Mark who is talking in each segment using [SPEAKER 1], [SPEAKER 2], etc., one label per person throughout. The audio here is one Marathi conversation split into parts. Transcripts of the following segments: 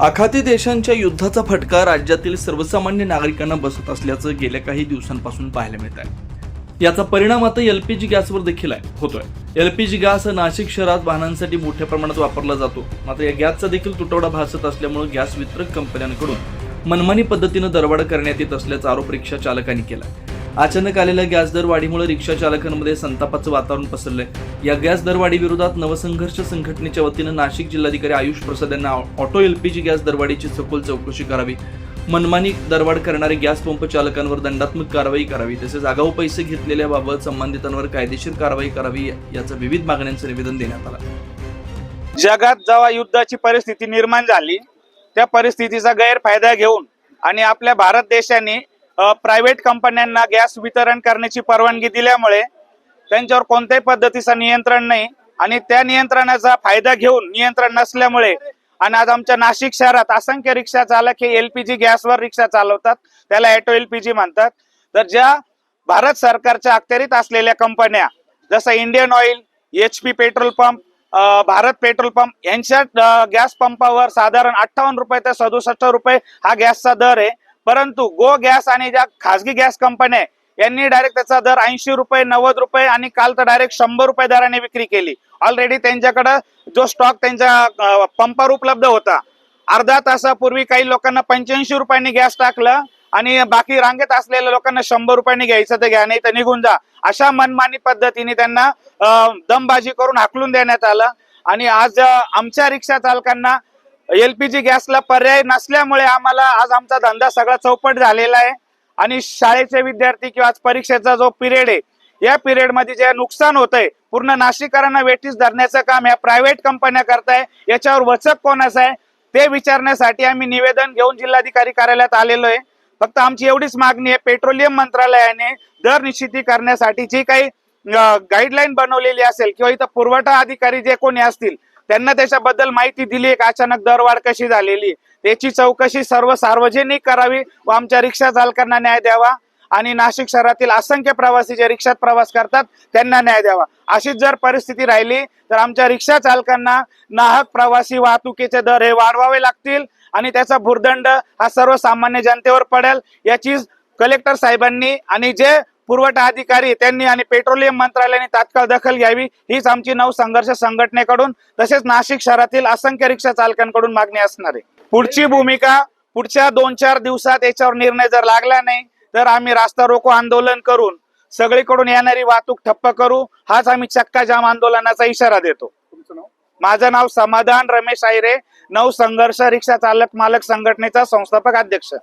[SPEAKER 1] आखाती देशांच्या युद्धाचा फटका राज्यातील सर्वसामान्य नागरिकांना बसत असल्याचं गेल्या काही दिवसांपासून पाहायला मिळत आहे। याचा परिणाम आता एलपीजी गॅसवर देखील होतोय। एलपीजी गॅस नाशिक शहरात वाहनांसाठी मोठ्या प्रमाणात वापरला जातो, मात्र या गॅसचा देखील तुटवडा भासत असल्यामुळे गॅस वितरक कंपन्यांकडून मनमानी पद्धतीने दरवाढ करण्यात येत असल्याचा आरोप रिक्षा चालकांनी केला। अचानक आलेल्या गॅस दरवाढीमुळे रिक्षा चालकांमध्ये संतापाचं वातावरण पसरलंय। या गॅस दरवाढी विरोधात नवसंघर्ष संघटनेच्या वतीनं नाशिक जिल्हाधिकारी आयुष प्रसाद यांना ऑटो एलपीजी गॅस दरवाढीची सखोल चौकशी करावी, मनमानी दरवाढ करणारे गॅस पंप चालकांवर दंडात्मक कारवाई करावी, तसेच आगाऊ पैसे घेतलेल्याबाबत संबंधितांवर कायदेशीर कारवाई करावी याचं विविध मागण्यांचं निवेदन देण्यात आलं।
[SPEAKER 2] जगात जेव्हा युद्धाची परिस्थिती निर्माण झाली, त्या परिस्थितीचा गैरफायदा घेऊन आणि आपल्या भारत देशाने प्रायव्हेट कंपन्यांना गॅस वितरण करण्याची परवानगी दिल्यामुळे त्यांच्यावर कोणत्याही पद्धतीचं नियंत्रण नाही आणि त्या नियंत्रणाचा फायदा घेऊन नियंत्रण नसल्यामुळे आणि आज आमच्या नाशिक शहरात असंख्य रिक्षा चालक हे एलपीजी गॅसवर रिक्षा चालवतात, त्याला ऑटो एलपीजी म्हणतात। तर ज्या भारत सरकारच्या अखत्यारीत असलेल्या कंपन्या जसं Indian oil, HP petrol pump, Bharat petrol pump यांच्या गॅस पंपावर साधारण 58 रुपये ते 67 रुपये हा गॅसचा दर आहे, परंतु गो गॅस आणि ज्या खासगी गॅस कंपन्या यांनी डायरेक्ट त्याचा दर 80 रुपये, 90 रुपये आणि काल तर डायरेक्ट 100 रुपये दराने विक्री केली। ऑलरेडी त्यांच्याकडे जो स्टॉक त्यांच्या पंपावर उपलब्ध होता, अर्धा तासापूर्वी काही लोकांना 85 रुपयांनी गॅस टाकलं आणि बाकी रांगेत असलेल्या लोकांना 100 रुपयांनी घ्यायचं तर घ्या, नाही तर निघून जा, अशा मनमानी पद्धतीने त्यांना दमबाजी करून हाकलून देण्यात आलं। आणि आज आमच्या रिक्षा चालकांना एलपीजी गॅसला पर्याय नसल्यामुळे आम्हाला आज आमचा धंदा सगळा चौपट झालेला आहे आणि शाळेचे विद्यार्थी किंवा आज परीक्षेचा जो पिरियड आहे, या पिरियड मध्ये जे नुकसान होतंय, पूर्ण नाशिककरांना वेठीस धरण्याचं काम या प्रायव्हेट कंपन्या करताय, याच्यावर वचक कोणाचं आहे ते विचारण्यासाठी आम्ही निवेदन घेऊन जिल्हाधिकारी कार्यालयात आलेलो आहे। फक्त आमची एवढीच मागणी आहे, पेट्रोलियम मंत्रालयाने दर निश्चिती करण्यासाठी जी काही गाईडलाईन बनवलेली असेल किंवा इथं पुरवठा अधिकारी जे कोणी असतील त्यांना त्याच्याबद्दल माहिती दिली, एक अचानक दरवाढ कशी झालेली त्याची चौकशी सर्व सार्वजनिक करावी व आमच्या रिक्षा चालकांना न्याय द्यावा आणि नाशिक शहरातील असंख्य प्रवासी जे रिक्षात प्रवास करतात त्यांना न्याय द्यावा। अशीच जर परिस्थिती राहिली तर आमच्या रिक्षा चालकांना नाहक प्रवासी वाहतुकीचे दर हे वाढवावे लागतील आणि त्याचा भुर्दंड हा सर्वसामान्य जनतेवर पडेल। याची कलेक्टर साहेबांनी आणि जे पुरवठा अधिकारी त्यांनी आणि पेट्रोलियम मंत्रालयाने तात्काळ दखल घ्यावी, हीच आमची नवसंघर्ष संघटनेकडून तसेच नाशिक शहरातील असंख्य रिक्षा चालकांकडून मागणी असणार आहे। पुढची भूमिका पुढच्या 2-4 दिवसात याच्यावर निर्णय जर लागला नाही तर आम्ही रास्ता रोको आंदोलन करून सगळीकडून येणारी वाहतूक ठप्प करू, हाच आम्ही चक्का जाम आंदोलनाचा इशारा देतो। माझं नाव समाधान रमेश आयरे, नवसंघर्ष रिक्षा चालक मालक संघटनेचा संस्थापक अध्यक्ष।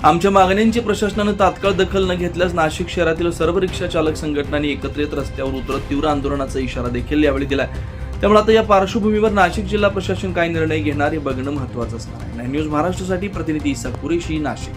[SPEAKER 1] आमच्या मागण्यांची प्रशासनानं तात्काळ दखल न घेतल्यास नाशिक शहरातील सर्व रिक्षा चालक संघटनांनी एकत्रित रस्त्यावर उतरत तीव्र आंदोलनाचा इशारा देखील यावेळी दिलाय। त्यामुळे आता या पार्श्वभूमीवर नाशिक जिल्हा प्रशासन काय निर्णय घेणार हे बघणं महत्त्वाचं असणार आहे। न्यूज महाराष्ट्रासाठी प्रतिनिधी इसाक कुरेशी, नाशिक।